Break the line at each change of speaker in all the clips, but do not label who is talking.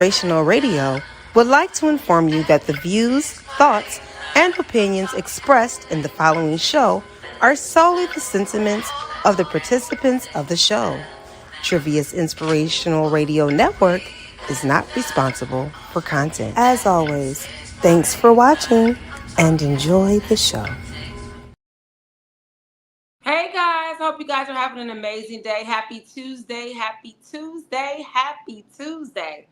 Inspirational Radio would like to inform you that the views, thoughts, and opinions expressed in the following show are solely the sentiments of the participants of the show. Trivia's Inspirational Radio Network is not responsible for content. As always, thanks for watching and enjoy the show.
Hey guys, hope you guys are having an amazing day. Happy Tuesday, happy Tuesday, happy Tuesday.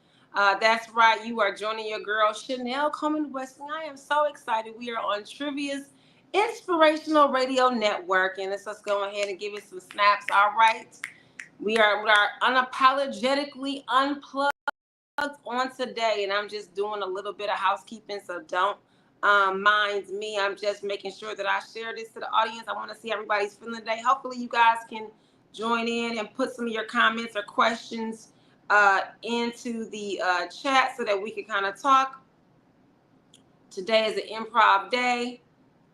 That's right, you are joining your girl Chanelle, Coleman, Wesley. I am so excited. We are on Trivia's Inspirational Radio Network, and let's go ahead and give it some snaps. All right, we are unapologetically unplugged on today, and I'm just doing a little bit of housekeeping, so don't mind me. I'm just making sure that I share this to the audience. I want to see everybody's feeling today. Hopefully you guys can join in and put some of your comments or questions into the chat so that we can kind of talk. Today is an improv day.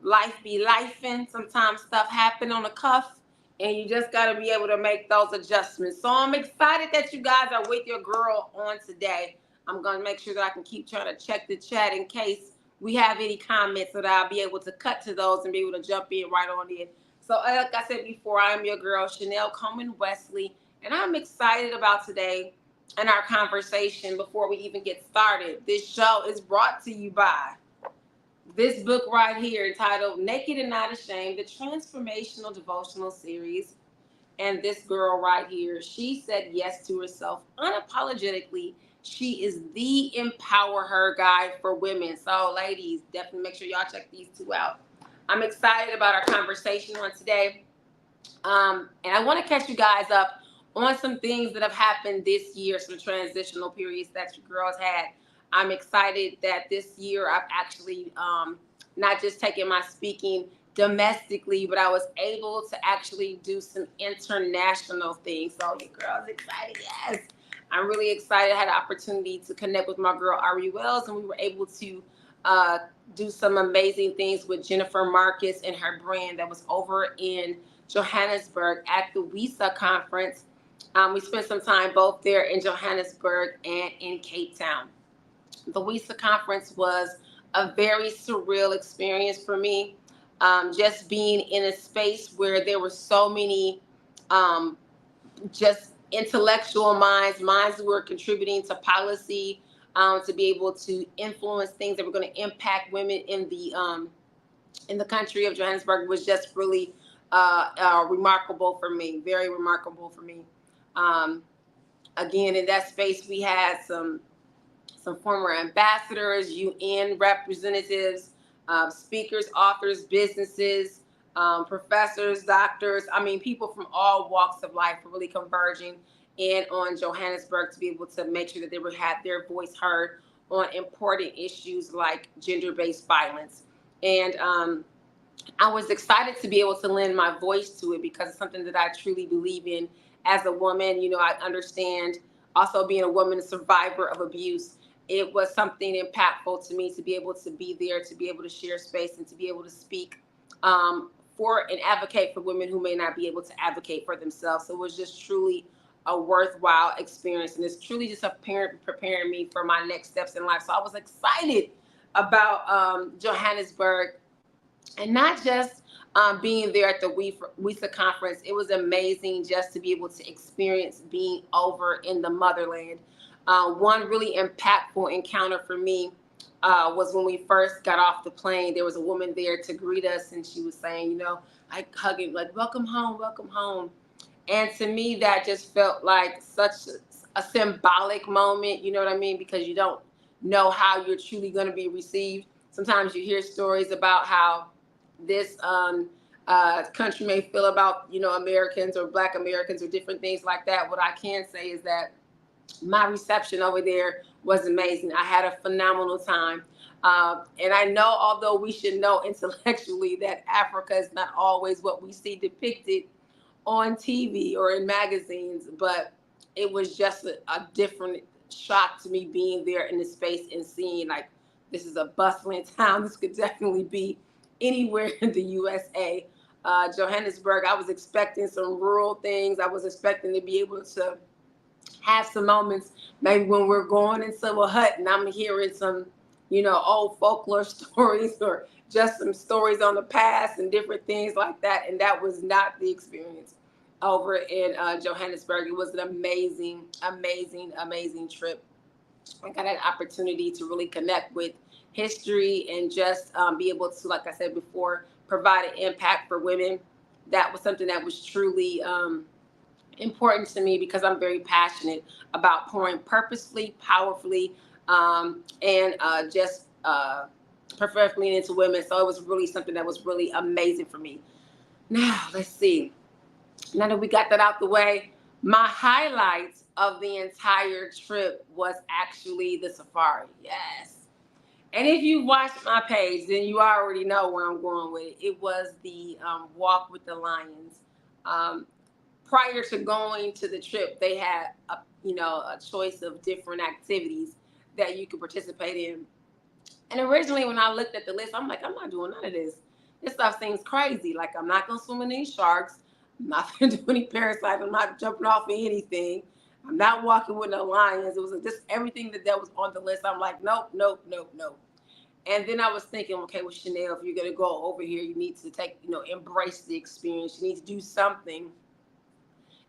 Life be lifing. Sometimes stuff happen on the cuff, and you just got to be able to make those adjustments. So I'm excited that you guys are with your girl on today. I'm going to make sure that I can keep trying to check the chat in case we have any comments so that I'll be able to cut to those and be able to jump in right on in. So like I said before, I'm your girl, Chanelle Coleman Wesley, and I'm excited about today and our conversation. Before we even get started, this show is brought to you by this book right here entitled Naked and Not Ashamed, the Transformational Devotional Series. And this girl right here, she said yes to herself unapologetically. She is the Empower Her guide for women. So ladies, definitely make sure y'all check these two out. I'm excited about our conversation on today. And I want to catch you guys up on some things that have happened this year, some transitional periods that you girls had. I'm excited that this year I've actually not just taken my speaking domestically, but I was able to actually do some international things. So you girls excited? Yes. I'm really excited. I had an opportunity to connect with my girl T.R.I.V.I.A, and we were able to do some amazing things with Jennifer Marcus and her brand that was over in Johannesburg at the WISA conference. We spent some time both there in Johannesburg and in Cape Town. The WISA conference was a very surreal experience for me. Just being in a space where there were so many just intellectual minds who were contributing to policy, to be able to influence things that were going to impact women in the country of Johannesburg was just really remarkable for me, very remarkable for me. Again, in that space, we had some former ambassadors, UN representatives, speakers, authors, businesses, professors, doctors. I mean, people from all walks of life were really converging in on Johannesburg to be able to make sure that they would have their voice heard on important issues like gender-based violence. And I was excited to be able to lend my voice to it because it's something that I truly believe in as a woman. You know, I understand also being a woman, a survivor of abuse. It was something impactful to me to be able to be there, to be able to share space, and to be able to speak for and advocate for women who may not be able to advocate for themselves. So it was just truly a worthwhile experience, and it's truly just preparing me for my next steps in life. So I was excited about Johannesburg, and not just being there at the WISA conference. It was amazing just to be able to experience being over in the motherland. One really impactful encounter for me was when we first got off the plane. There was a woman there to greet us, and she was saying, you know, like hugging, like, welcome home, welcome home. And to me, that just felt like such a symbolic moment, you know what I mean? Because you don't know how you're truly going to be received. Sometimes you hear stories about how this country may feel about, you know, Americans or Black Americans or different things like that. What I can say is that my reception over there was amazing. I had a phenomenal time. And I know, although we should know intellectually that Africa is not always what we see depicted on TV or in magazines, but it was just a different shock to me being there in the space and seeing like, this is a bustling town. This could definitely be anywhere in the USA. Johannesburg, I was expecting some rural things. I was expecting to be able to have some moments, maybe when we're going into a hut and I'm hearing some, old folklore stories or just some stories on the past and different things like that. And that was not the experience over in Johannesburg. It was an amazing, amazing, amazing trip. I got an opportunity to really connect with history and just be able to, like I said before, provide an impact for women. That was something that was truly important to me because I'm very passionate about pouring purposefully, powerfully, and just perfectly into women. So it was really something that was really amazing for me. Now, let's see. Now that we got that out the way, my highlights of the entire trip was actually the safari. Yes. And if you watched my page, then you already know where I'm going with it. It was the walk with the lions. Um, Prior to going to the trip, they had a choice of different activities that you could participate in. And originally, when I looked at the list, I'm like, I'm not doing none of this. This stuff seems crazy. Like, I'm not going to swim in any sharks. I'm not going to do any parasites. I'm not jumping off of anything. I'm not walking with no lions. It was just everything that was on the list. I'm like, nope, nope, nope, nope. And then I was thinking, okay, well, Chanelle, if you're going to go over here, you need to embrace the experience. You need to do something.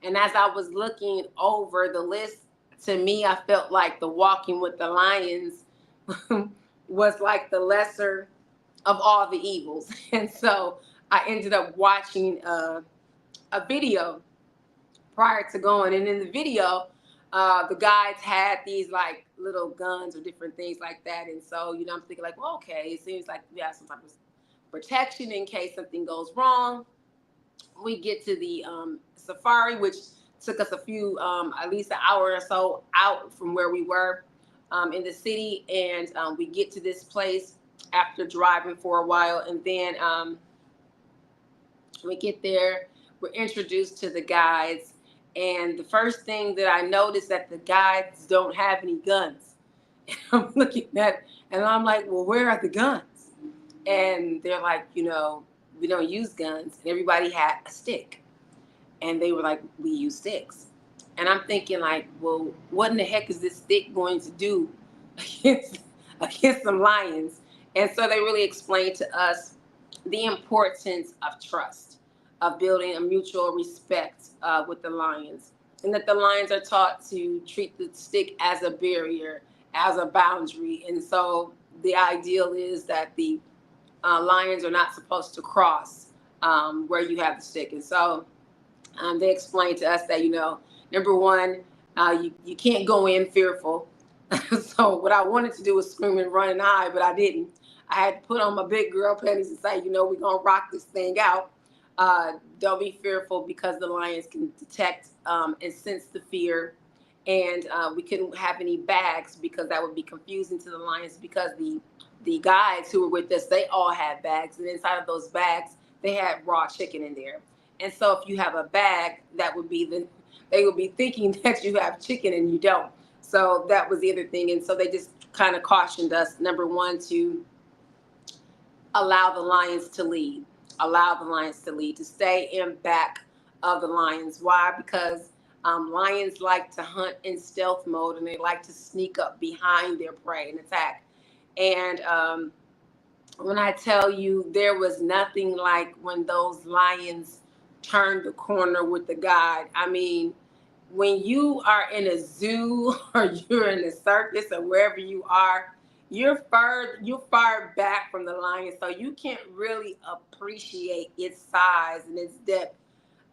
And as I was looking over the list, to me, I felt like the walking with the lions was like the lesser of all the evils. And so I ended up watching a video prior to going. And in the video, the guides had these like little guns or different things like that. And so, I'm thinking like, well, okay, it seems like we have some type of protection in case something goes wrong. We get to the safari, which took us a few, at least an hour or so out from where we were in the city. And we get to this place after driving for a while. And then we get there, we're introduced to the guides. And the first thing that I noticed that the guides don't have any guns. And I'm looking at, and I'm like, well, where are the guns? And they're like, we don't use guns. And everybody had a stick. And they were like, we use sticks. And I'm thinking like, well, what in the heck is this stick going to do against, against some lions? And so they really explained to us the importance of trust, of building a mutual respect with the lions. And that the lions are taught to treat the stick as a barrier, as a boundary. And so the ideal is that the lions are not supposed to cross where you have the stick. And so they explained to us that, number one, you can't go in fearful. So what I wanted to do was scream and run and hide, but I didn't. I had to put on my big girl panties and say, we're going to rock this thing out. Don't be fearful because the lions can detect and sense the fear. And we couldn't have any bags because that would be confusing to the lions because the guides who were with us, they all had bags. And inside of those bags, they had raw chicken in there. And so if you have a bag, that would be they would be thinking that you have chicken and you don't. So that was the other thing. And so they just kind of cautioned us, number one, to allow the lions to lead, to stay in back of the lions. Why? Because lions like to hunt in stealth mode and they like to sneak up behind their prey and attack. And when I tell you there was nothing like when those lions turned the corner with the guide. I mean, when you are in a zoo or you're in a circus or wherever you are, you're far back from the lion, so you can't really appreciate its size and its depth.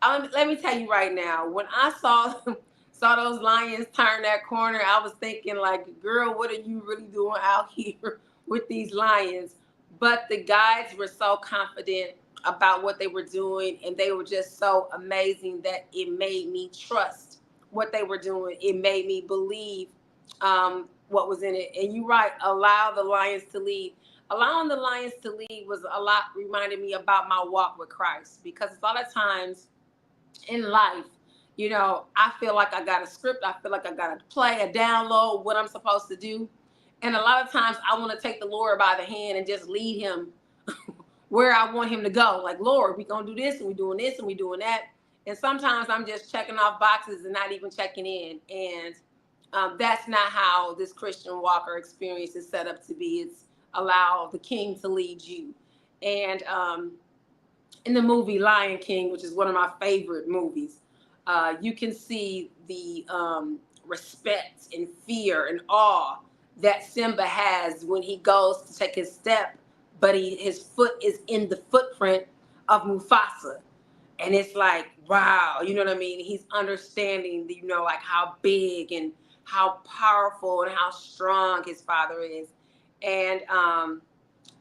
Let me tell you right now, when I saw those lions turn that corner, I was thinking like, girl, what are you really doing out here with these lions? But the guides were so confident about what they were doing, and they were just so amazing that it made me trust what they were doing. It made me believe what was in it. And you're right, allow the lions to lead. Allowing the lions to lead was a lot, reminded me about my walk with Christ, because a lot of times in life, I feel like I got a script. I feel like I got to play, a download, what I'm supposed to do. And a lot of times I want to take the Lord by the hand and just lead him where I want him to go. Like, Lord, we're going to do this and we're doing this and we're doing that. And sometimes I'm just checking off boxes and not even checking in. And that's not how this Christian walker experience is set up to be. It's allow the king to lead you. And in the movie Lion King, which is one of my favorite movies, you can see the respect and fear and awe that Simba has when he goes to take his step, but his foot is in the footprint of Mufasa. And it's like, wow, you know what I mean? He's understanding, like how big and how powerful and how strong his father is. And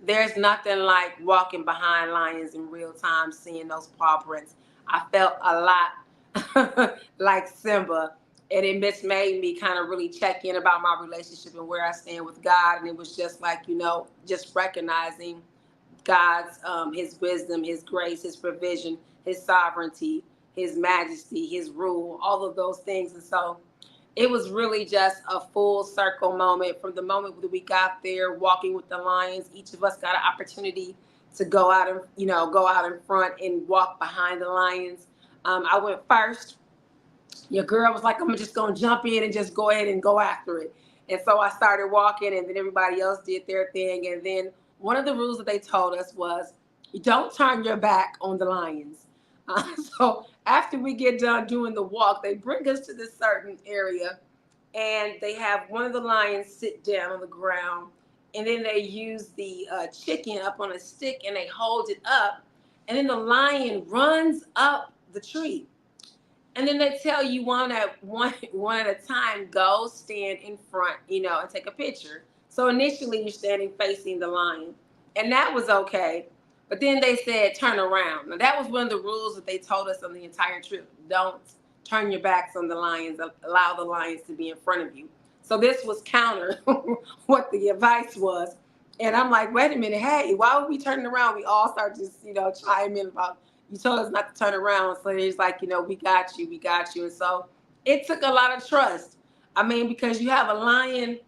there's nothing like walking behind lions in real time, seeing those paw prints. I felt a lot like Simba, and it just made me kind of really check in about my relationship and where I stand with God. And it was just like, just recognizing God's his wisdom, his grace, his provision, his sovereignty, his majesty, his rule, all of those things. And so it was really just a full circle moment. From the moment that we got there walking with the lions, each of us got an opportunity to go out and go out in front and walk behind the lions. I went first. Your girl was like, I'm just gonna jump in and just go ahead and go after it. And so I started walking, and then everybody else did their thing. And then one of the rules that they told us was, you don't turn your back on the lions. So after we get done doing the walk, they bring us to this certain area, and they have one of the lions sit down on the ground, and then they use the chicken up on a stick, and they hold it up, and then the lion runs up the tree. And then they tell you one at a time, go stand in front, and take a picture. So initially you're standing facing the lion, and that was okay. But then they said turn around. Now that was one of the rules that they told us on the entire trip. Don't turn your backs on the lions. Allow the lions to be in front of you. So this was counter what the advice was. And I'm like, wait a minute, hey, why would we turn around? We all start just, chime in about, you told us not to turn around. So he's like, we got you, we got you. And so it took a lot of trust. I mean, because you have a lion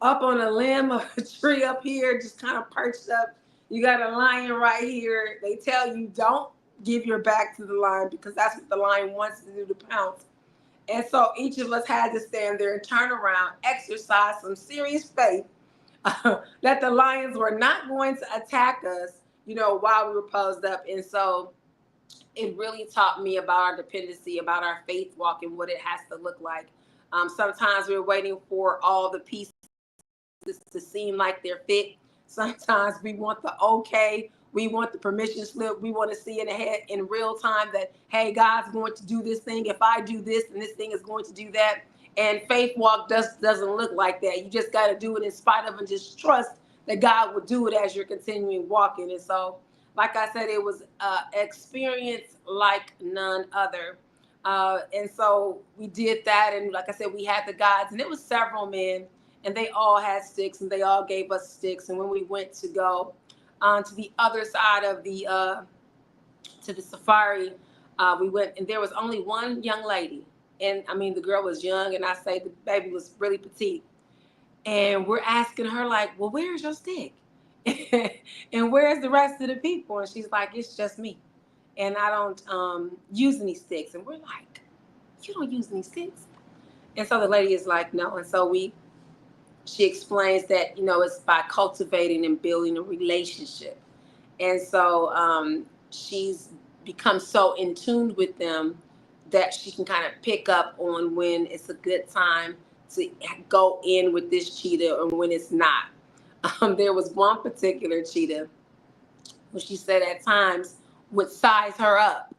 up on a limb of a tree up here, just kind of perched up. You got a lion right here. They tell you don't give your back to the lion because that's what the lion wants to do, to pounce. And so each of us had to stand there and turn around, exercise some serious faith that the lions were not going to attack us, while we were posed up. And so it really taught me about our dependency, about our faith walk, and what it has to look like. Sometimes we're waiting for all the pieces to seem like they're fit. Sometimes we want the okay. We want the permission slip. We want to see in ahead in real time that, hey, God's going to do this thing. If I do this, and this thing is going to do that. And faith walk doesn't look like that. You just got to do it in spite of, and just trust that God will do it as you're continuing walking. And so, like I said, it was an experience like none other. And so we did that. And like I said, we had the guides, and it was several men, and they all had sticks, and they all gave us sticks. And when we went to go to the other side of to the safari, we went, and there was only one young lady. And I mean, the girl was young, and I say the baby was really petite. And we're asking her, like, well, where's your stick? And where's the rest of the people? And she's like, it's just me. And I don't use any sticks. And we're like, you don't use any sticks? And so the lady is like, no. And so she explains that, it's by cultivating and building a relationship. And so she's become so in tune with them that she can kind of pick up on when it's a good time to go in with this cheetah and when it's not. There was one particular cheetah who she said at times would size her up,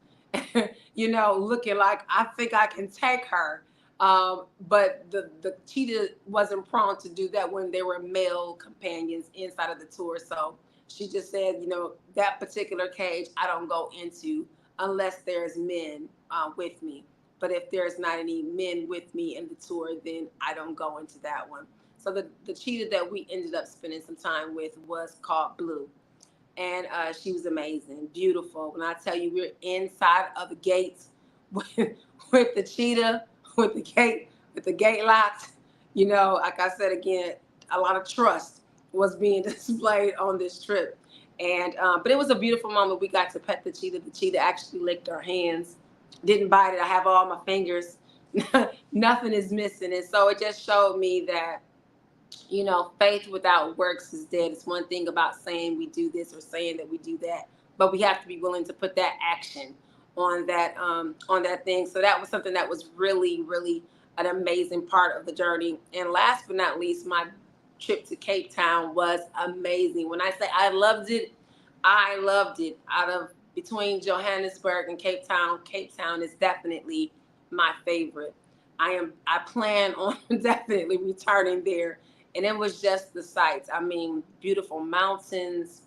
looking like, I think I can take her. But the cheetah wasn't prone to do that when there were male companions inside of the tour. So she just said, that particular cage I don't go into unless there's men with me. But if there's not any men with me in the tour, then I don't go into that one. So the cheetah that we ended up spending some time with was called Blue. And she was amazing, beautiful. When I tell you, we're inside of the gates with, with the cheetah, with the gate locked. Like I said again, a lot of trust was being displayed on this trip. And but it was a beautiful moment. We got to pet the cheetah. The cheetah actually licked our hands Didn't bite it. I have all my fingers. Nothing is missing. And so it just showed me that, faith without works is dead. It's one thing about saying we do this or saying that we do that, but we have to be willing to put that action on that thing. So that was something that was really, really an amazing part of the journey. And last but not least, my trip to Cape Town was amazing. When I say I loved it, I loved it. Out of between Johannesburg and Cape Town is definitely my favorite. I plan on definitely returning there. And it was just the sights. I mean, beautiful mountains.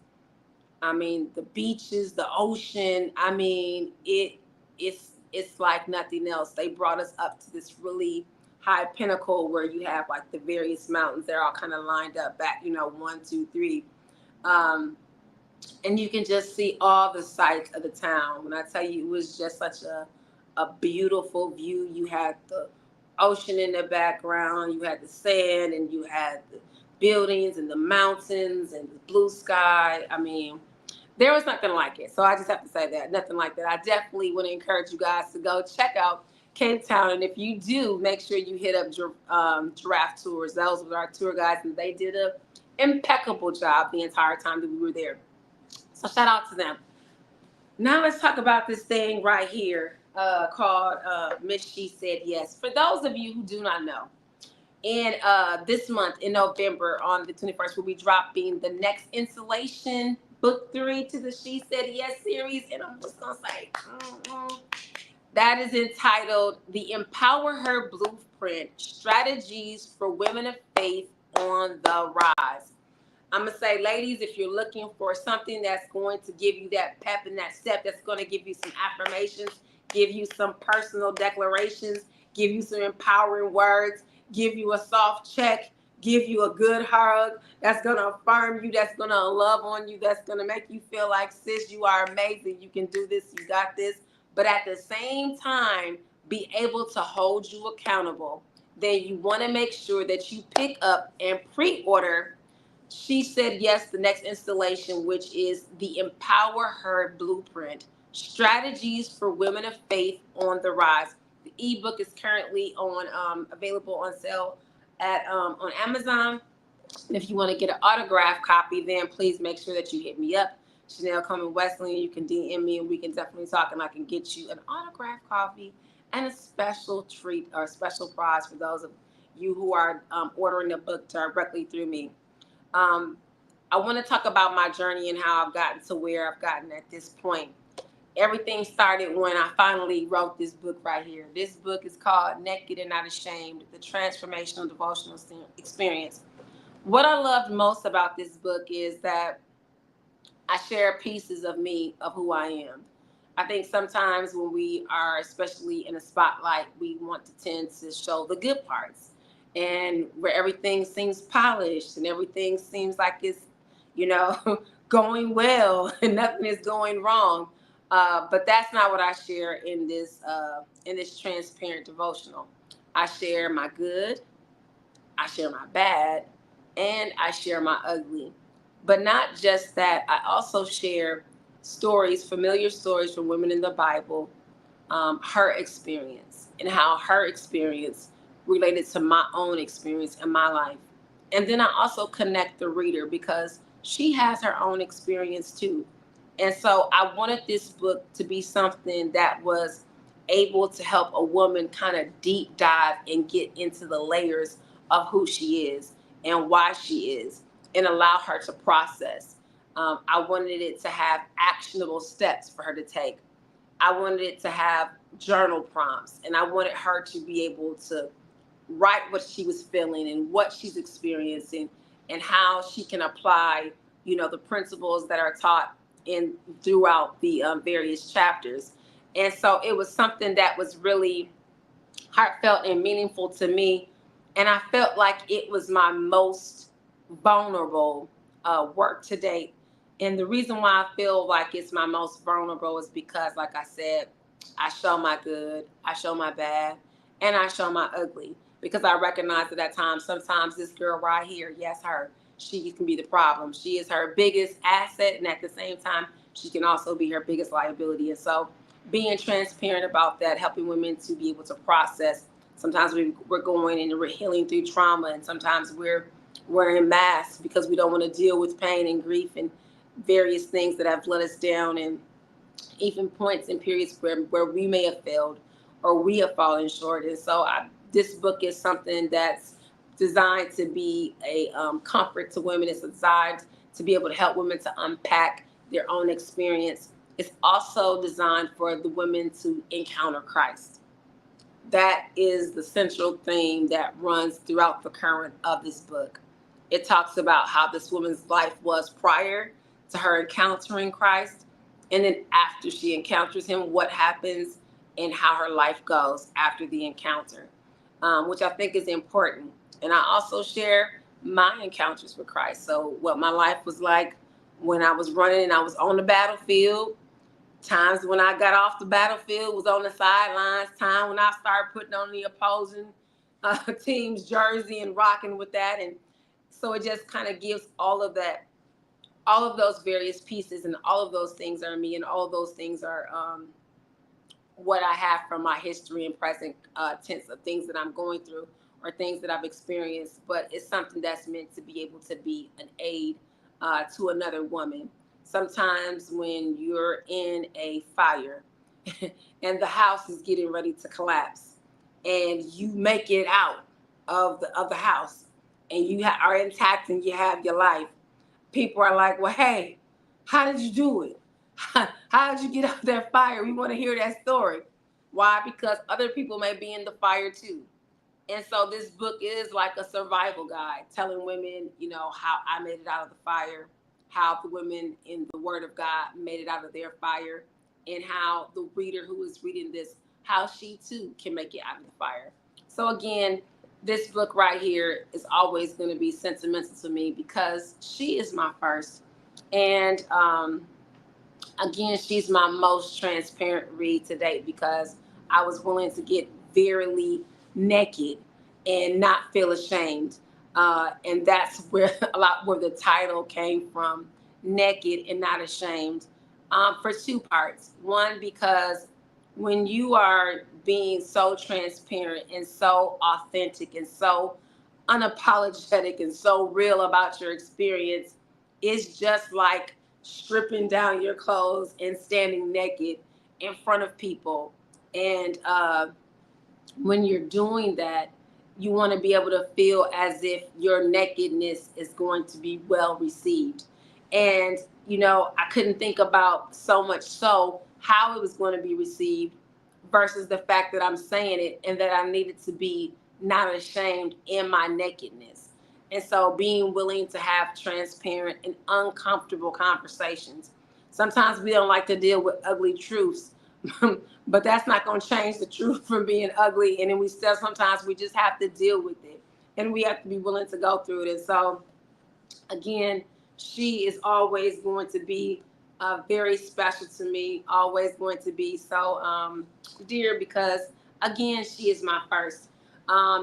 I mean, the beaches, the ocean. I mean, it's like nothing else. They brought us up to this really high pinnacle where you have like the various mountains. They're all kind of lined up back, one, two, three. Um, and you can just see all the sights of the town. When I tell you, it was just such a beautiful view. You had the ocean in the background, you had the sand, and you had the buildings and the mountains and the blue sky. I mean, there was nothing like it. So I just have to say that, nothing like that. I definitely want to encourage you guys to go check out Cape Town. And if you do, make sure you hit up Giraffe Tours. Those were our tour guides, and they did an impeccable job the entire time that we were there. So shout out to them. Now let's talk about this thing right here called Miss She Said Yes. For those of you who do not know, in this month in November on the 21st, we'll be dropping the next installation, book 3 to the She Said Yes series. And I'm just going to say, that is entitled The Empower Her Blueprint, Strategies for Women of Faith on the Rise. I'm going to say, ladies, if you're looking for something that's going to give you that pep and that step, that's going to give you some affirmations, give you some personal declarations, give you some empowering words, give you a soft check, give you a good hug, that's going to affirm you, that's going to love on you, that's going to make you feel like, sis, you are amazing, you can do this, you got this, but at the same time, be able to hold you accountable, then you want to make sure that you pick up and pre-order She Said Yes, the next installation, which is the Empower Her Blueprint, Strategies for Women of Faith on the Rise. The ebook is currently on available on sale at on Amazon. And if you want to get an autographed copy, then please make sure that you hit me up, Chanelle Coleman Wesley, and you can DM me, and we can definitely talk, and I can get you an autographed copy and a special treat or a special prize for those of you who are ordering the book directly through me. Um, I want to talk about my journey and how I've gotten to where I've gotten at this point. Everything started when I finally wrote this book right here. This book is called Naked and Not Ashamed, The Transformational Devotional Experience. What I loved most about this book is that I share pieces of me, of who I am. I think sometimes when we are, especially in a spotlight, we want to tend to show the good parts, and where everything seems polished and everything seems like it's, you know, going well and nothing is going wrong. But that's not what I share in this transparent devotional. I share my good, I share my bad, and I share my ugly. But not just that, I also share stories, familiar stories from women in the Bible, her experience, and how her experience related to my own experience in my life. And then I also connect the reader because she has her own experience too. And so I wanted this book to be something that was able to help a woman kind of deep dive and get into the layers of who she is and why she is, and allow her to process. I wanted it to have actionable steps for her to take. I wanted it to have journal prompts, and I wanted her to be able to write what she was feeling and what she's experiencing, and how she can apply, the principles that are taught in throughout the various chapters. And so it was something that was really heartfelt and meaningful to me, and I felt like it was my most vulnerable work to date. And the reason why I feel like it's my most vulnerable is because, like I said, I show my good, I show my bad, and I show my ugly. Because I recognize that at times, sometimes this girl right here, yes, her, she can be the problem. She is her biggest asset, and at the same time, she can also be her biggest liability. And so being transparent about that, helping women to be able to process. Sometimes we're going and we're healing through trauma, and sometimes we're wearing masks because we don't want to deal with pain and grief and various things that have let us down, and even points and periods where we may have failed or we have fallen short. And so this book is something that's designed to be a comfort to women. It's designed to be able to help women to unpack their own experience. It's also designed for the women to encounter Christ. That is the central theme that runs throughout the current of this book. It talks about how this woman's life was prior to her encountering Christ, and then after she encounters him, what happens and how her life goes after the encounter, which I think is important. And I also share my encounters with Christ. So what my life was like when I was running and I was on the battlefield, times when I got off the battlefield, was on the sidelines, time when I started putting on the opposing team's jersey and rocking with that. And so it just kind of gives all of that, all of those various pieces, and all of those things are me, and all of those things are what I have from my history and present tense of things that I'm going through or things that I've experienced. But it's something that's meant to be able to be an aid to another woman. Sometimes when you're in a fire and the house is getting ready to collapse, and you make it out of the house, and you are intact and you have your life, people are like, well, hey, how did you do it? How did you get out of that fire? We want to hear that story. Why? Because other people may be in the fire too. And so this book is like a survival guide, telling women, how I made it out of the fire, how the women in the Word of God made it out of their fire, and how the reader who is reading this, how she too can make it out of the fire. So again, this book right here is always going to be sentimental to me because she is my first. And again, she's my most transparent read to date because I was willing to get verily naked and not feel ashamed. And that's where where the title came from, naked and not ashamed, for two parts. One, because when you are being so transparent and so authentic and so unapologetic and so real about your experience, it's just like stripping down your clothes and standing naked in front of people. And when you're doing that, you want to be able to feel as if your nakedness is going to be well received. And, I couldn't think about so much so how it was going to be received versus the fact that I'm saying it and that I needed to be not ashamed in my nakedness. And so being willing to have transparent and uncomfortable conversations. Sometimes we don't like to deal with ugly truths, but that's not going to change the truth from being ugly. And then sometimes we just have to deal with it, and we have to be willing to go through it. And so again, she is always going to be very special to me, always going to be so dear because, again, she is my first.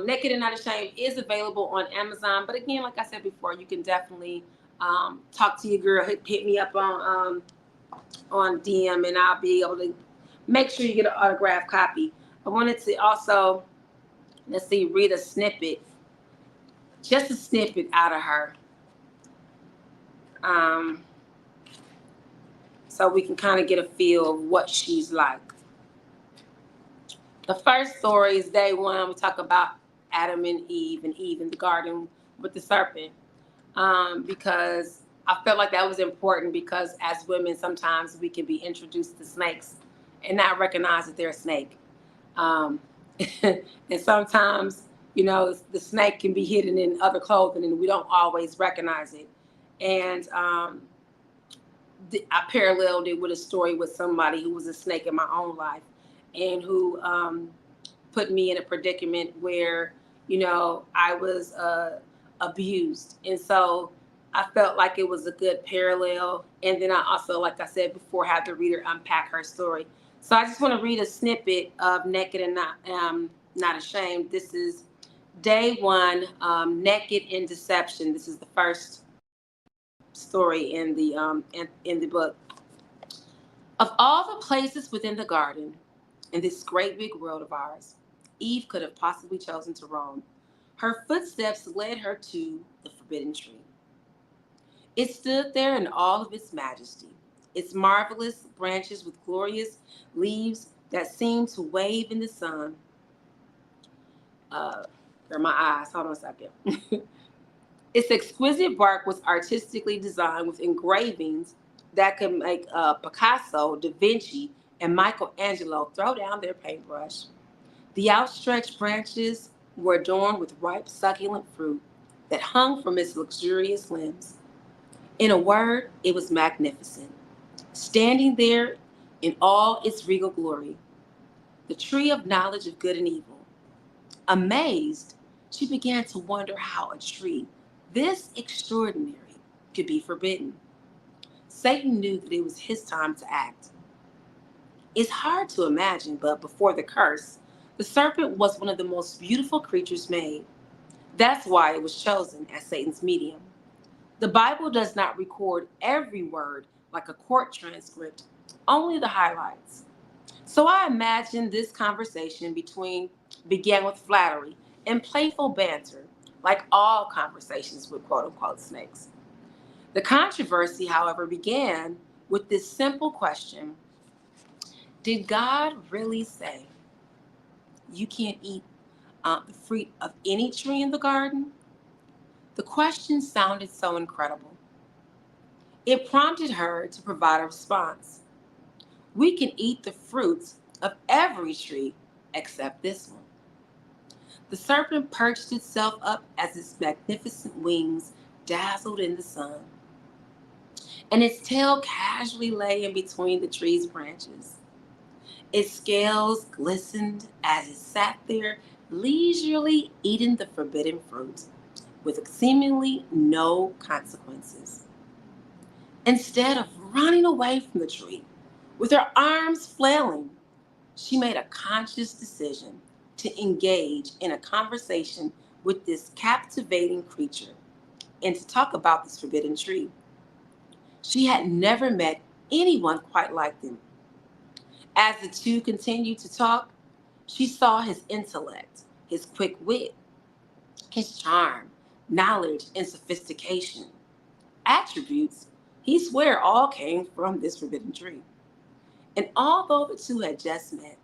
Naked and Not Ashamed is available on Amazon. But again, like I said before, you can definitely talk to your girl, hit me up on DM, and I'll be able to make sure you get an autographed copy. I wanted to also, read a snippet, just a snippet out of her. So we can kind of get a feel of what she's like. The first story is day one. We talk about Adam and Eve in the garden with the serpent, because I felt like that was important because as women, sometimes we can be introduced to snakes and not recognize that they're a snake. Um, and sometimes, the snake can be hidden in other clothing and we don't always recognize it. And I paralleled it with a story with somebody who was a snake in my own life and who put me in a predicament where, I was abused. And so I felt like it was a good parallel. And then I also, like I said before, had the reader unpack her story. So I just want to read a snippet of Naked and Not Ashamed. This is day one, Naked in Deception. This is the first story in the book. Of all the places within the garden, in this great big world of ours, Eve could have possibly chosen to roam. Her footsteps led her to the forbidden tree. It stood there in all of its majesty, its marvelous branches with glorious leaves that seemed to wave in the sun. Uh, they're my eyes. Hold on a second. Its exquisite bark was artistically designed with engravings that could make Picasso, Da Vinci, and Michelangelo throw down their paintbrush. The outstretched branches were adorned with ripe, succulent fruit that hung from its luxurious limbs. In a word, it was magnificent. Standing there in all its regal glory, the tree of knowledge of good and evil. Amazed, she began to wonder how a tree this extraordinary could be forbidden. Satan knew that it was his time to act. It's hard to imagine, but before the curse, the serpent was one of the most beautiful creatures made. That's why it was chosen as Satan's medium. The Bible does not record every word like a court transcript, only the highlights. So I imagine this conversation between began with flattery and playful banter, like all conversations with quote unquote snakes. The controversy, however, began with this simple question: did God really say you can't eat the fruit of any tree in the garden? The question sounded so incredible. It prompted her to provide a response. We can eat the fruits of every tree except this one. The serpent perched itself up as its magnificent wings dazzled in the sun, and its tail casually lay in between the tree's branches. Its scales glistened as it sat there, leisurely eating the forbidden fruit, with seemingly no consequences. Instead of running away from the tree, with her arms flailing, she made a conscious decision to engage in a conversation with this captivating creature and to talk about this forbidden tree. She had never met anyone quite like them. As the two continued to talk, she saw his intellect, his quick wit, his charm, knowledge, and sophistication. Attributes he swore all came from this forbidden tree. And although the two had just met,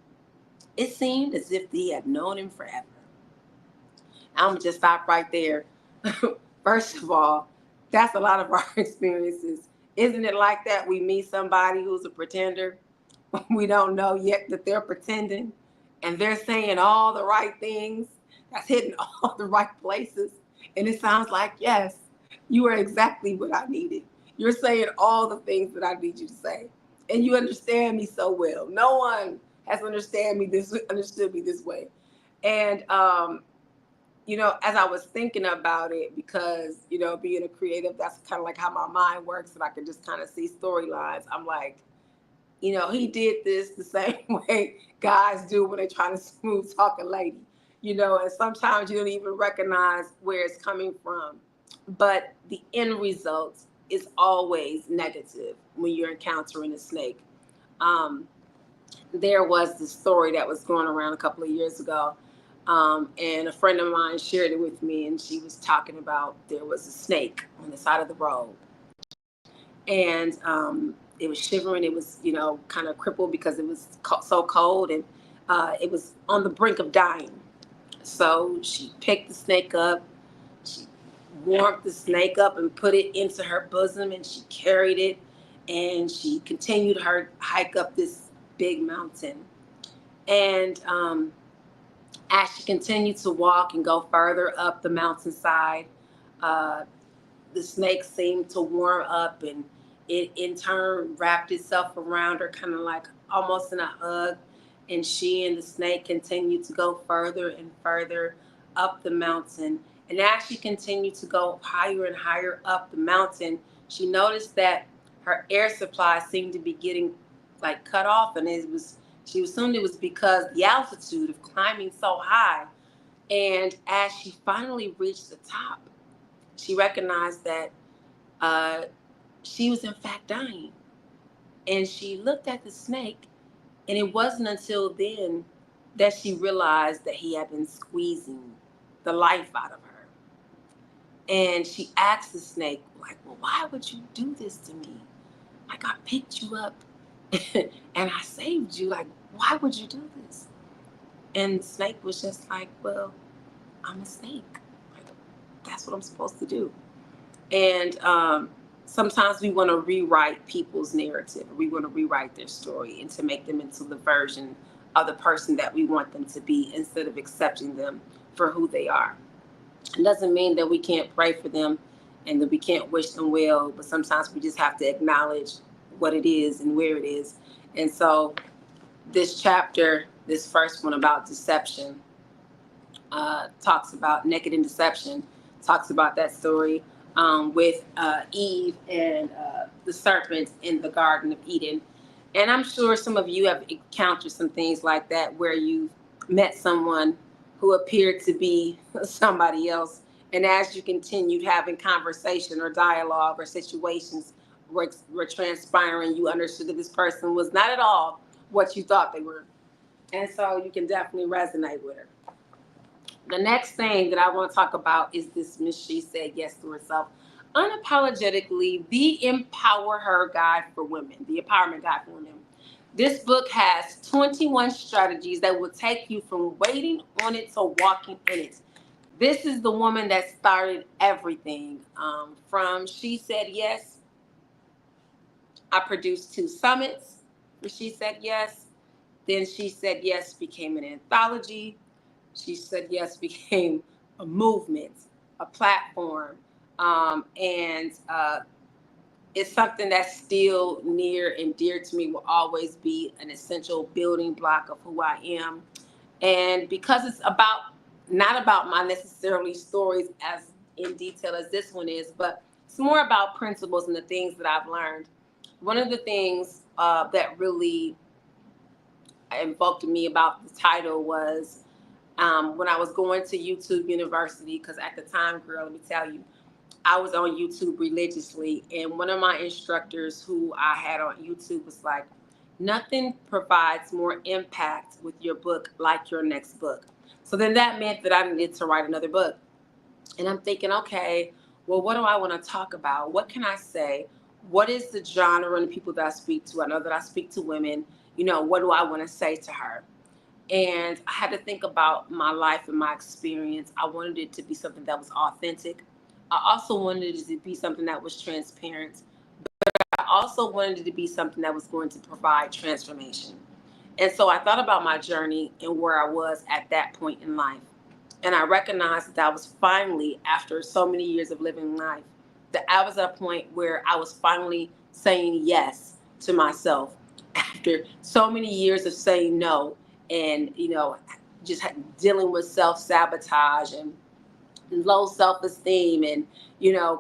it seemed as if they had known him forever. I'm gonna just stop right there. First of all, that's a lot of our experiences. Isn't it like that? We meet somebody who's a pretender. We don't know yet that they're pretending, and they're saying all the right things, that's hitting all the right places. And it sounds like, yes, you are exactly what I needed. You're saying all the things that I need you to say. And you understand me so well. No one has understood me this way. And as I was thinking about it, because, being a creative, that's kind of like how my mind works, and I can just kind of see storylines. I'm like, he did this the same way guys do when they're trying to smooth talk a lady, and sometimes you don't even recognize where it's coming from. But the end result is always negative when you're encountering a snake. Um, there was this story that was going around a couple of years ago. And a friend of mine shared it with me, and she was talking about there was a snake on the side of the road. And it was shivering. It was, kind of crippled because it was so cold, and it was on the brink of dying. So she picked the snake up. She warmed the snake up and put it into her bosom, and she carried it, and she continued her hike up this big mountain. And as she continued to walk and go further up the mountainside, uh, the snake seemed to warm up, and it in turn wrapped itself around her, kind of like almost in a hug. And she and the snake continued to go further and further up the mountain. And as she continued to go higher and higher up the mountain, she noticed that her air supply seemed to be getting like cut off. And she assumed it was because the altitude of climbing so high. And as she finally reached the top, she recognized that uh, she was in fact dying. And she looked at the snake, and it wasn't until then that she realized that he had been squeezing the life out of her. And she asked the snake, like, well, why would you do this to me? Like, I picked you up and I saved you. Like, why would you do this? And the snake was just like, well, I'm a snake. Like, that's what I'm supposed to do. And sometimes we want to rewrite people's narrative. We want to rewrite their story and to make them into the version of the person that we want them to be instead of accepting them for who they are. It doesn't mean that we can't pray for them and that we can't wish them well, but sometimes we just have to acknowledge what it is and where it is. And so this chapter, this first one about deception, talks about naked and deception, talks about that story with Eve and the serpent in the Garden of Eden. And I'm sure some of you have encountered some things like that where you've met someone who appeared to be somebody else. And as you continued having conversation or dialogue or situations were transpiring, you understood that this person was not at all what you thought they were. And so you can definitely resonate with her. The next thing that I want to talk about is this Miss She Said Yes to Herself. Unapologetically, the Empower Her Guide for Women, the Empowerment Guide for Women. This book has 21 strategies that will take you from waiting on it to walking in it. This is the woman that started everything. From She Said Yes, I produced 2 summits where She Said Yes. Then She Said Yes became an anthology. She Said Yes became a movement, a platform, and it's something that's still near and dear to me, will always be an essential building block of who I am. And because it's about, not about my necessarily stories as in detail as this one is, but it's more about principles and the things that I've learned. One of the things that really invoked me about the title was when I was going to YouTube University, because at the time, girl, let me tell you, I was on YouTube religiously. And one of my instructors who I had on YouTube was like, nothing provides more impact with your book like your next book. So then that meant that I needed to write another book. And I'm thinking, okay, well, what do I want to talk about? What can I say? What is the genre and the people that I speak to? I know that I speak to women. You know, what do I want to say to her? And I had to think about my life and my experience. I wanted it to be something that was authentic. I also wanted it to be something that was transparent. I also wanted it to be something that was going to provide transformation. And so I thought about my journey and where I was at that point in life. And I recognized that I was finally, after so many years of living life, that I was at a point where I was finally saying yes to myself after so many years of saying no and, just dealing with self-sabotage and low self-esteem and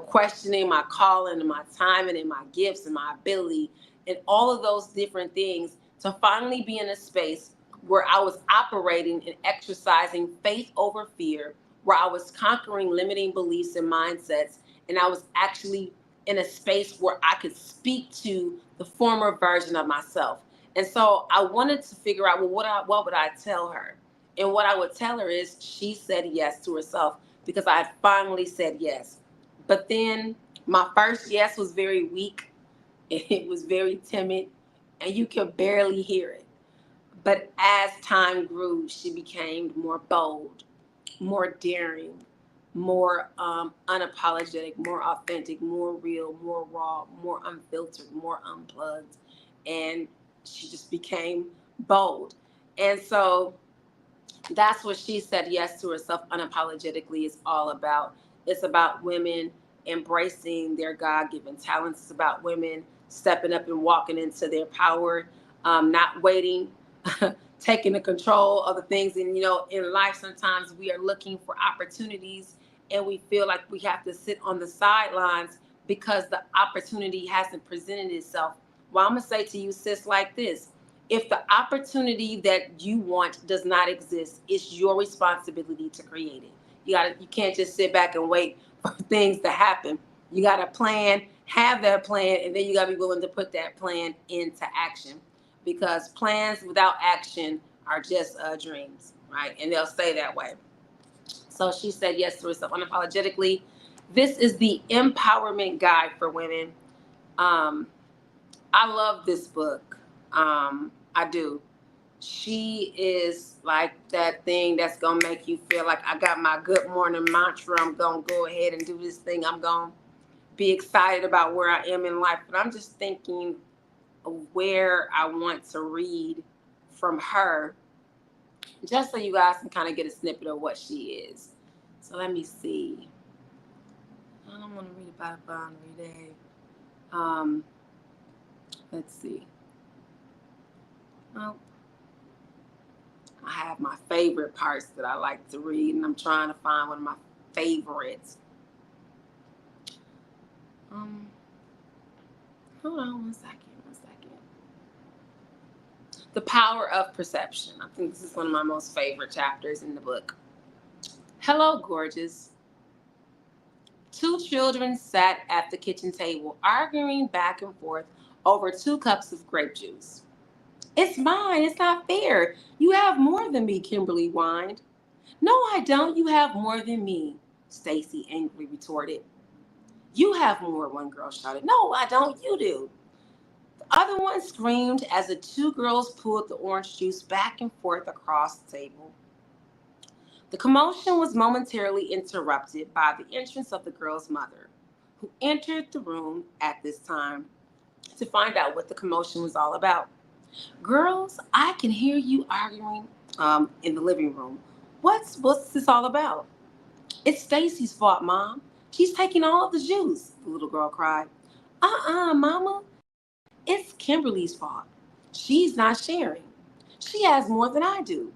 questioning my calling and my timing and my gifts and my ability and all of those different things, to finally be in a space where I was operating and exercising faith over fear, where I was conquering limiting beliefs and mindsets, and I was actually in a space where I could speak to the former version of myself. And so I wanted to figure out, well, what would I tell her? And what I would tell her is she said yes to herself, because I had finally said yes. But then my first yes was very weak and it was very timid and you could barely hear it. But as time grew, she became more bold, more daring, more unapologetic, more authentic, more real, more raw, more unfiltered, more unplugged. And she just became bold. And so that's what She Said Yes to Herself Unapologetically is all about. It's about women embracing their God-given talents. It's about women stepping up and walking into their power, not waiting, taking the control of the things. And, in life, sometimes we are looking for opportunities and we feel like we have to sit on the sidelines because the opportunity hasn't presented itself. Well, I'm going to say to you, sis, like this: if the opportunity that you want does not exist, it's your responsibility to create it. You can't just sit back and wait for things to happen. You gotta plan, have that plan, and then you got to be willing to put that plan into action, because plans without action are just dreams, right? And they'll stay that way. So she said yes to herself unapologetically. This is the empowerment guide for women. um, I love this book. I do. She is like that thing that's gonna make you feel like I got my good morning mantra. I'm gonna go ahead and do this thing. I'm gonna be excited about where I am in life. But I'm just thinking of where I want to read from her, just so you guys can kind of get a snippet of what she is. So let me see. I don't want to read about a boundary day. Um, let's see. Oh, I have my favorite parts that I like to read, and I'm trying to find one of my favorites. Um, Hold on one second. The power of perception. I think this is one of my most favorite chapters in the book. Hello, gorgeous. Two children sat at the kitchen table, arguing back and forth over 2 cups of grape juice. It's mine. It's not fair. You have more than me, Kimberly whined. No, I don't. You have more than me, Stacy angrily retorted. You have more, one girl shouted. No, I don't. You do. The other one screamed as the 2 girls pulled the orange juice back and forth across the table. The commotion was momentarily interrupted by the entrance of the girl's mother, who entered the room at this time to find out what the commotion was all about. Girls, I can hear you arguing in the living room. What's this all about? It's Stacy's fault, Mom. She's taking all of the juice, the little girl cried. Mama. It's Kimberly's fault. She's not sharing. She has more than I do.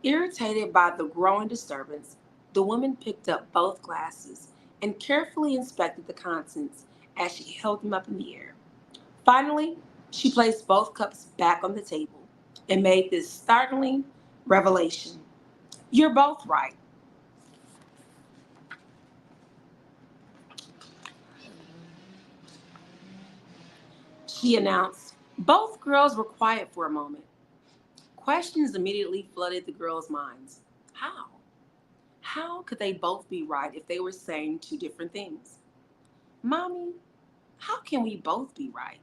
Irritated by the growing disturbance, the woman picked up both glasses and carefully inspected the contents as she held them up in the air. Finally, she placed both cups back on the table and made this startling revelation. You're both right. She announced. Both girls were quiet for a moment. Questions immediately flooded the girls' minds. How? How could they both be right if they were saying 2 different things? Mommy, how can we both be right?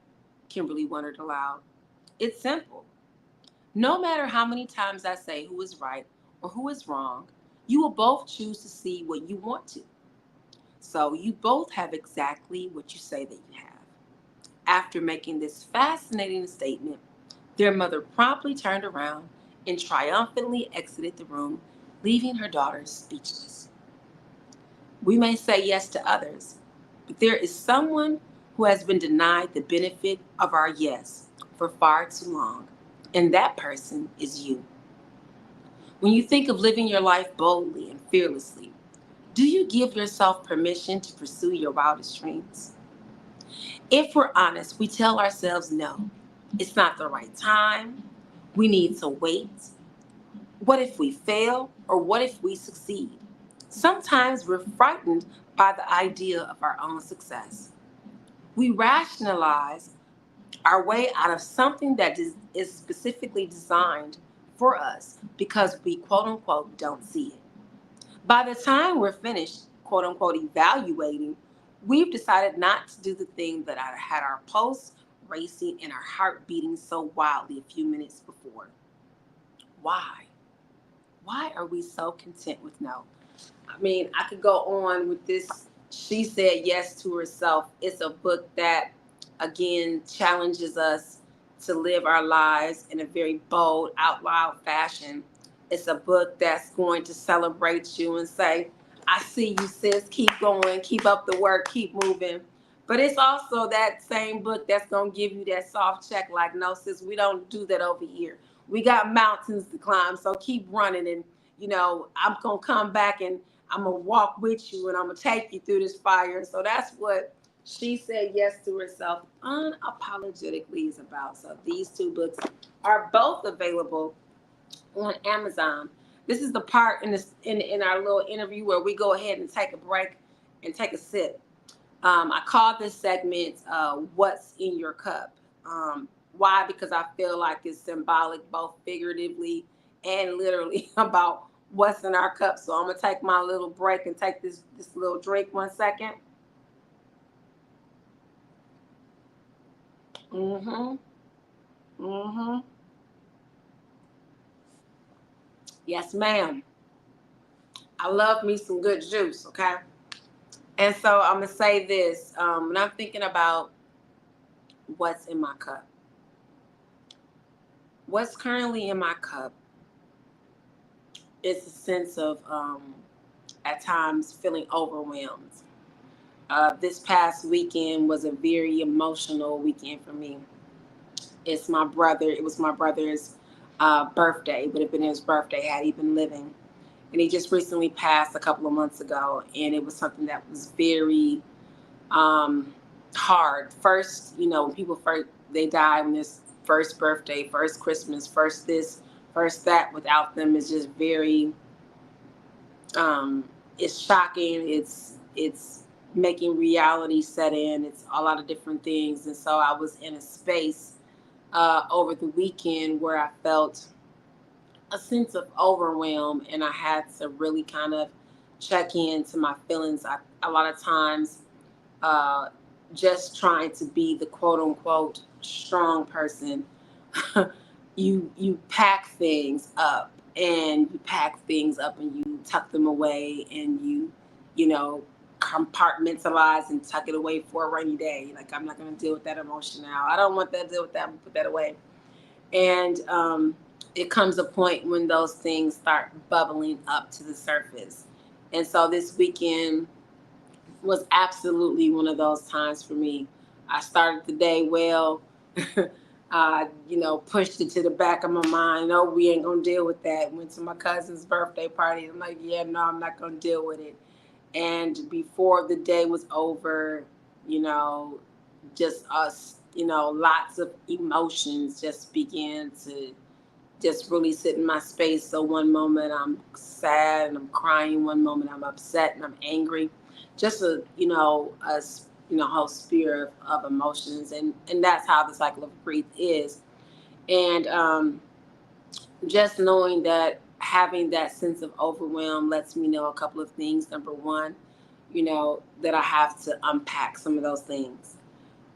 Kimberly wondered aloud. It's simple. No matter how many times I say who is right or who is wrong, you will both choose to see what you want to. So you both have exactly what you say that you have. After making this fascinating statement, their mother promptly turned around and triumphantly exited the room, leaving her daughters speechless. We may say yes to others, but there is someone who has been denied the benefit of our yes for far too long, and that person is you. When you think of living your life boldly and fearlessly, do you give yourself permission to pursue your wildest dreams? If we're honest, we tell ourselves no, it's not the right time, we need to wait. What if we fail, or what if we succeed? Sometimes we're frightened by the idea of our own success. We rationalize our way out of something that is specifically designed for us because we quote unquote don't see it. By the time we're finished, quote unquote, evaluating, we've decided not to do the thing that had our pulse racing and our heart beating so wildly a few minutes before. Why? Why are we so content with no? I mean, I could go on with this. She said yes to herself. It's a book that, again, challenges us to live our lives in a very bold, out loud fashion. It's a book that's going to celebrate you and say, I see you, sis. Keep going. Keep up the work. Keep moving. But it's also that same book that's going to give you that soft check like, no, sis, we don't do that over here. We got mountains to climb, so keep running. And, I'm going to come back and I'm going to walk with you and I'm going to take you through this fire. So that's what she said yes to herself unapologetically is about. So these 2 books are both available on Amazon. This is the part in our little interview where we go ahead and take a break and take a sip. I call this segment What's in Your Cup? Why? Because I feel like it's symbolic, both figuratively and literally, about what's in our cup. So I'm going to take my little break and take this little drink 1 second. Mm-hmm. Mm-hmm. Yes, ma'am. I love me some good juice, okay? And so I'm going to say this. When I'm thinking about what's in my cup, what's currently in my cup is a sense of, at times, feeling overwhelmed. This past weekend was a very emotional weekend for me. It's my brother. It was my brother's birthday. It would have been his birthday had he been living. And he just recently passed a couple of months ago. And it was something that was very hard. First, when people first, they die on this first birthday, first Christmas, first this, first that, without them is just very, um, it's shocking. It's making reality set in. It's a lot of different things. And so I was in a space over the weekend where I felt a sense of overwhelm, and I had to really kind of check into my feelings. A lot of times, uh, just trying to be the quote unquote strong person, you pack things up, and you pack things up and you tuck them away, and you know compartmentalize and tuck it away for a rainy day. Like, I'm not going to deal with that emotion now. I don't want that to deal with that. I'm gonna put that away. And it comes a point when those things start bubbling up to the surface. And so this weekend was absolutely one of those times for me. I started the day well. Pushed it to the back of my mind. No, we ain't gonna deal with that. Went to my cousin's birthday party. I'm like, yeah, no, I'm not gonna deal with it. And before the day was over, you know, just us, lots of emotions just began to just really sit in my space. So one moment I'm sad and I'm crying. One moment I'm upset and I'm angry. Just a whole sphere of emotions, and that's how the cycle of grief is. And just knowing that, having that sense of overwhelm lets me know a couple of things. Number one, that I have to unpack some of those things,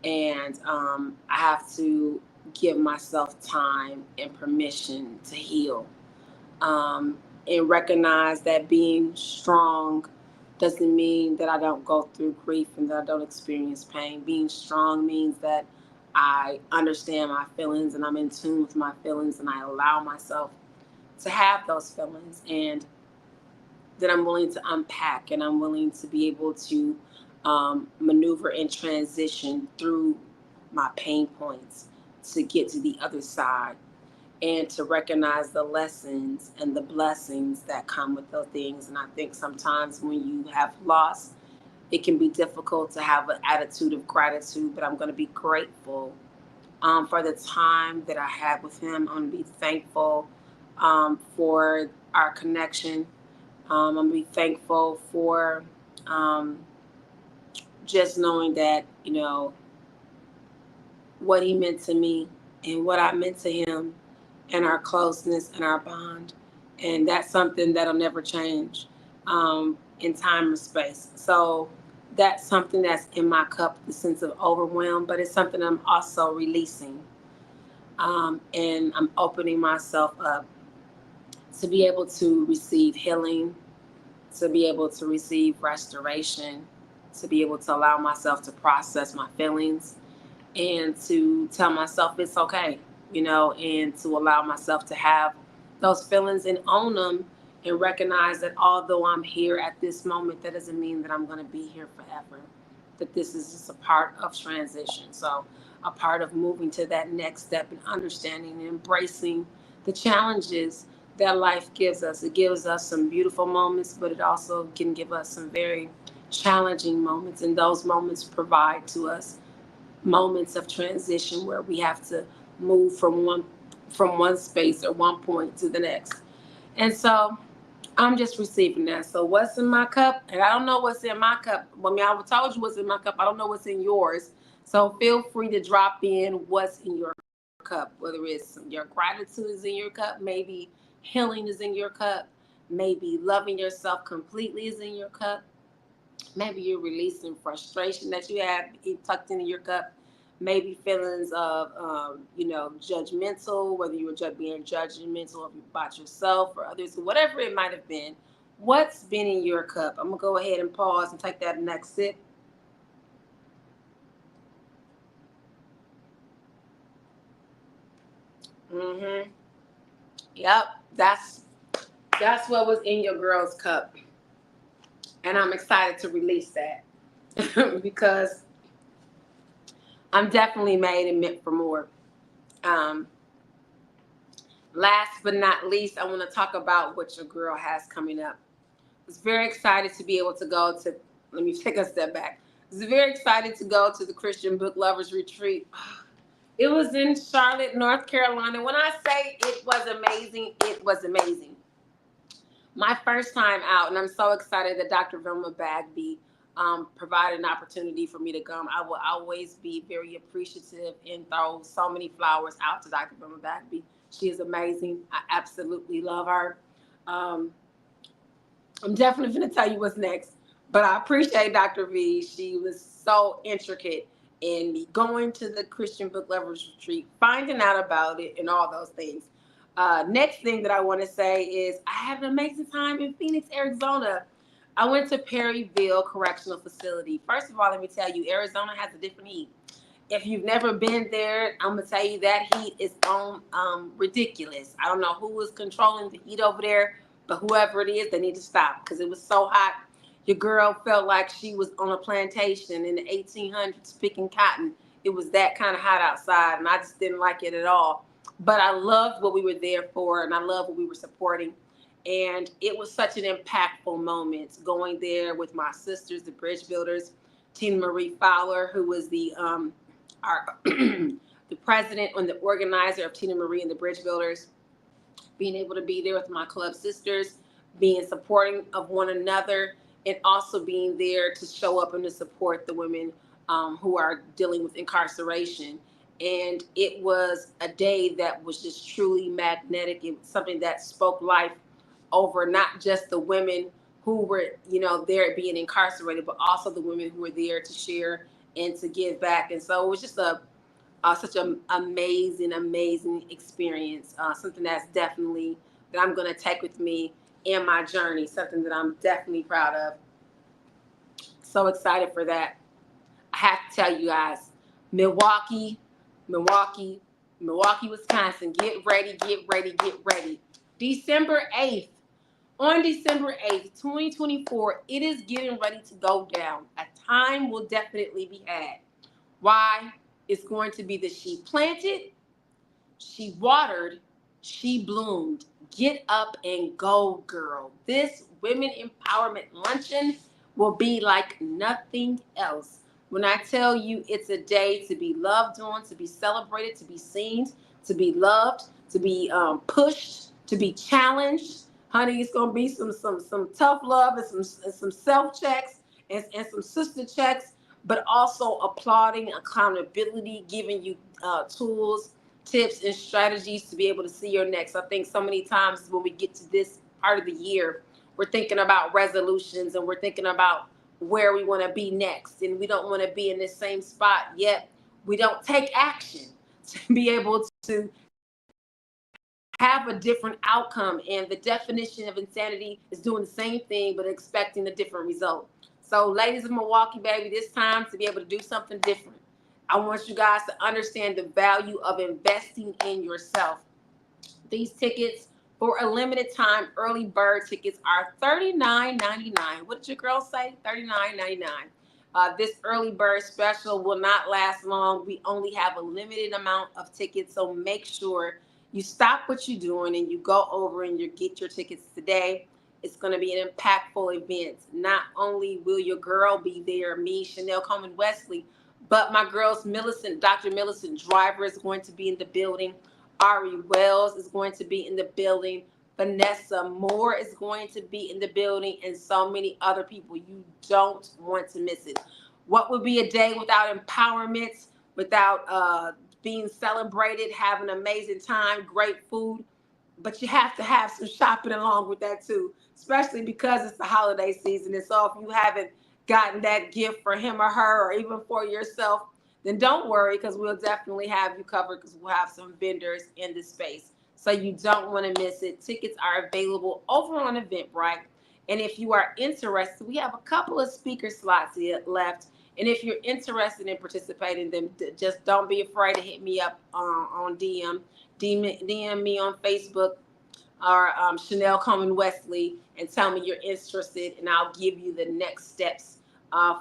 and I have to give myself time and permission to heal, and recognize that being strong doesn't mean that I don't go through grief and that I don't experience pain. Being strong means that I understand my feelings and I'm in tune with my feelings, and I allow myself to have those feelings, and that I'm willing to unpack, and I'm willing to be able to maneuver and transition through my pain points to get to the other side, and to recognize the lessons and the blessings that come with those things. And I think sometimes when you have loss, it can be difficult to have an attitude of gratitude, but I'm going to be grateful for the time that I had with him. I'm going to be thankful for our connection. I'm going to be thankful for um, just knowing that, what he meant to me and what I meant to him, and our closeness and our bond. And that's something that'll never change in time or space. So that's something that's in my cup, the sense of overwhelm, but it's something I'm also releasing. And I'm opening myself up to be able to receive healing, to be able to receive restoration, to be able to allow myself to process my feelings, and to tell myself it's okay, and to allow myself to have those feelings and own them, and recognize that although I'm here at this moment, that doesn't mean that I'm going to be here forever. That this is just a part of transition. So, a part of moving to that next step and understanding and embracing the challenges that life gives us. It gives us some beautiful moments, but it also can give us some very challenging moments. And those moments provide to us moments of transition where we have to move from one space or one point to the next. And so I'm just receiving that. So what's in my cup? And I don't know what's in my cup. I mean, I told you what's in my cup. I don't know what's in yours. So feel free to drop in what's in your cup, whether it's your gratitude is in your cup, maybe healing is in your cup, maybe loving yourself completely is in your cup. Maybe you're releasing frustration that you have tucked into your cup. Maybe feelings of, judgmental, whether you were just being judgmental about yourself or others, whatever it might have been. What's been in your cup? I'm going to go ahead and pause and take that next sip. Mm-hmm. Yep, that's what was in your girl's cup. And I'm excited to release that because I'm definitely made and meant for more. Um, Last but not least, I want to talk about what your girl has coming up. I was very excited to be able to go to, let me take a step back. I was very excited to go to the Christian Book Lovers Retreat. It was in Charlotte, North Carolina. When I say it was amazing, it was amazing. My first time out, and I'm so excited that Dr. Vilma Bagby provided an opportunity for me to come. I will always be very appreciative and throw so many flowers out to Dr. Vilma Bagby. She is amazing. I absolutely love her. Um, I'm definitely going to tell you what's next, but I appreciate Dr. V. She was so intricate in me going to the Christian Book Lovers Retreat, finding out about it, and all those things. Next thing that I want to say is I had an amazing time in Phoenix, Arizona. I went to Perryville Correctional Facility. First of all, let me tell you, Arizona has a different heat. If you've never been there, I'm gonna tell you that heat is on ridiculous. I don't know who is controlling the heat over there, but whoever it is, they need to stop because it was so hot. Your girl felt like she was on a plantation in the 1800s picking cotton. It was that kind of hot outside, and I just didn't like it at all. But I loved what we were there for, and I loved what we were supporting. And it was such an impactful moment going there with my sisters, the bridge builders, Tina Marie Fowler, who was our the president and the organizer of Tina Marie and the Bridge Builders, being able to be there with my club sisters, being supporting of one another, and also being there to show up and to support the women who are dealing with incarceration. And it was a day that was just truly magnetic. It was something that spoke life over not just the women who were, there being incarcerated, but also the women who were there to share and to give back. And so it was just such an amazing experience. Something that I'm going to take with me in my journey. Something that I'm definitely proud of. So excited for that. I have to tell you guys, Milwaukee, Milwaukee, Wisconsin. Get ready, get ready, get ready. December 8th. On December 8th, 2024, it is getting ready to go down. A time will definitely be had. Why? It's going to be the She Planted, She Watered, She Bloomed. Get up and go, girl. This Women Empowerment Luncheon will be like nothing else. When I tell you it's a day to be loved on, to be celebrated, to be seen, to be loved, to be pushed, to be challenged. Honey, it's gonna be some tough love and some self checks and some sister checks, but also applauding, accountability, giving you tools, tips, and strategies to be able to see your next. I think so many times when we get to this part of the year, we're thinking about resolutions and we're thinking about where we want to be next, and we don't want to be in the same spot yet. We don't take action to be able to have a different outcome. And the definition of insanity is doing the same thing but expecting a different result. So, ladies of Milwaukee, baby, this time to be able to do something different. I want you guys to understand the value of investing in yourself. These tickets for a limited time, early bird tickets are $39.99. What did your girl say? $39.99. This early bird special will not last long. We only have a limited amount of tickets, so make sure you stop what you're doing and you go over and you get your tickets today. It's going to be an impactful event. Not only will your girl be there, me, Chanelle, Coleman, Wesley, but my girls, Dr. Millicent Driver is going to be in the building. Ari Wells is going to be in the building. Vanessa Moore is going to be in the building, and so many other people. You don't want to miss it. What would be a day without empowerment, without being celebrated, having an amazing time, great food? But you have to have some shopping along with that too, especially because it's the holiday season. And so if you haven't gotten that gift for him or her, or even for yourself, then don't worry, because we'll definitely have you covered, because we'll have some vendors in the space. So you don't want to miss it. Tickets are available over on Eventbrite. And if you are interested, we have a couple of speaker slots left. And if you're interested in participating, then just don't be afraid to hit me up on DM me on Facebook, or Chanelle Coleman Wesley, and tell me you're interested, and I'll give you the next steps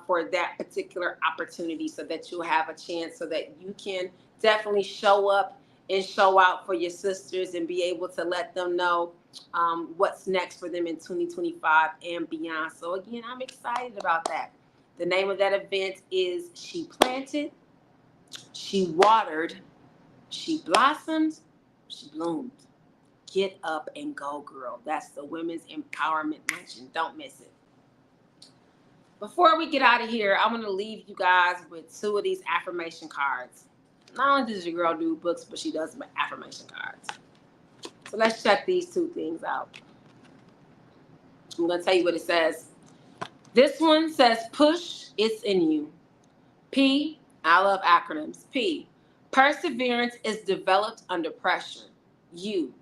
for that particular opportunity, so that you'll have a chance, so that you can definitely show up and show out for your sisters, and be able to let them know what's next for them in 2025 and beyond. So again, I'm excited about that. The name of that event is She Planted, She Watered, She Blossomed, She Bloomed. Get up and go, girl. That's the Women's Empowerment Luncheon. Don't miss it. Before we get out of here, I'm going to leave you guys with 2 of these affirmation cards. Not only does your girl do books, but she does affirmation cards. So let's check these 2 things out. I'm going to tell you what it says. This one says, push, it's in you. P, I love acronyms. P, perseverance is developed under pressure. U,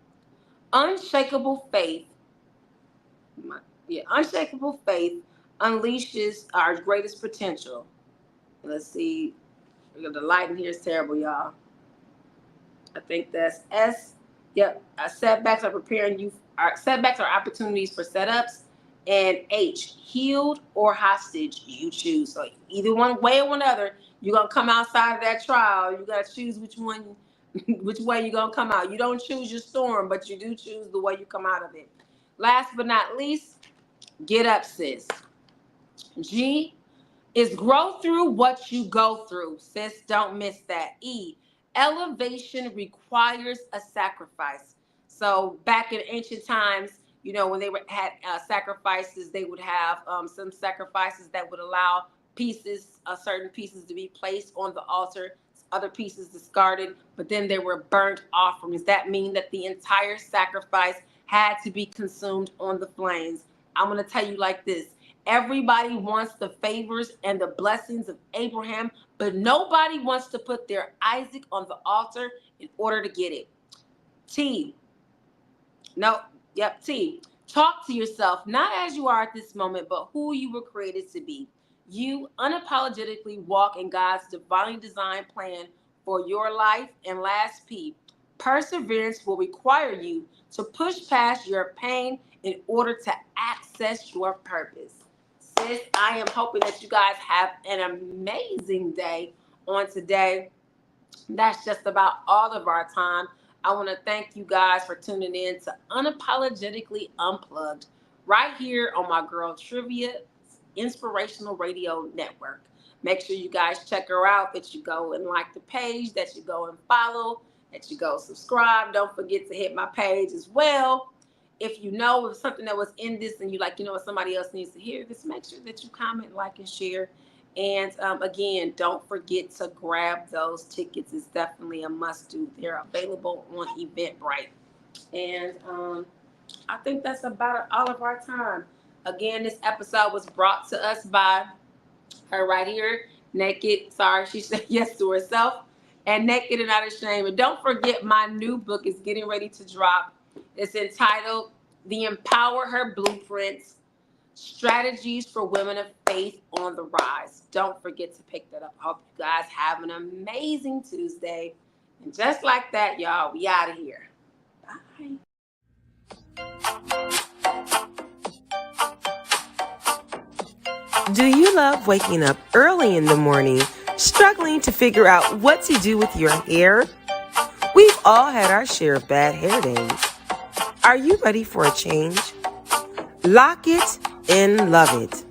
unshakable faith. Unshakable faith unleashes our greatest potential. Let's see. The lighting here is terrible, y'all. I think that's S. Yep. Setbacks are preparing you. Setbacks are opportunities for setups. And H, healed or hostage, you choose. So either one way or another, you're gonna come outside of that trial. You gotta choose which way you're gonna come out. You don't choose your storm, but you do choose the way you come out of it. Last but not least, get up, sis. G is grow through what you go through. Sis, don't miss that. E, elevation requires a sacrifice. So back in ancient times, when they had sacrifices, they would have some sacrifices that would allow certain pieces to be placed on the altar, other pieces discarded, but then there were burnt offerings. That means that the entire sacrifice had to be consumed on the flames. I'm going to tell you like this. Everybody wants the favors and the blessings of Abraham, but nobody wants to put their Isaac on the altar in order to get it. T. Talk to yourself, not as you are at this moment, but who you were created to be. You unapologetically walk in God's divine design plan for your life. And last P, perseverance will require you to push past your pain in order to access your purpose. Sis, I am hoping that you guys have an amazing day on today. That's just about all of our time. I want to thank you guys for tuning in to Unapologetically Unplugged, right here on my girl T.R.I.V.I.A Inspirational Radio Network. Make sure you guys check her out, that you go and like the page, that you go and follow, that you go subscribe. Don't forget to hit my page as well. If you know of something that was in this and you like, what somebody else needs to hear this, make sure that you comment, like, and share. And again, don't forget to grab those tickets. It's definitely a must-do. They're available on Eventbrite. And I think that's about all of our time. Again, this episode was brought to us by her right here, Naked. Sorry, she said yes to herself. And Naked and Not Ashamed. And don't forget, my new book is getting ready to drop. It's entitled The Empower Her Blueprints, Strategies for Women of Faith on the Rise. Don't forget to pick that up. I hope you guys have an amazing Tuesday. And just like that, y'all, we out of here. Bye.
Do you love waking up early in the morning, struggling to figure out what to do with your hair? We've all had our share of bad hair days. Are you ready for a change? Lock it and love it.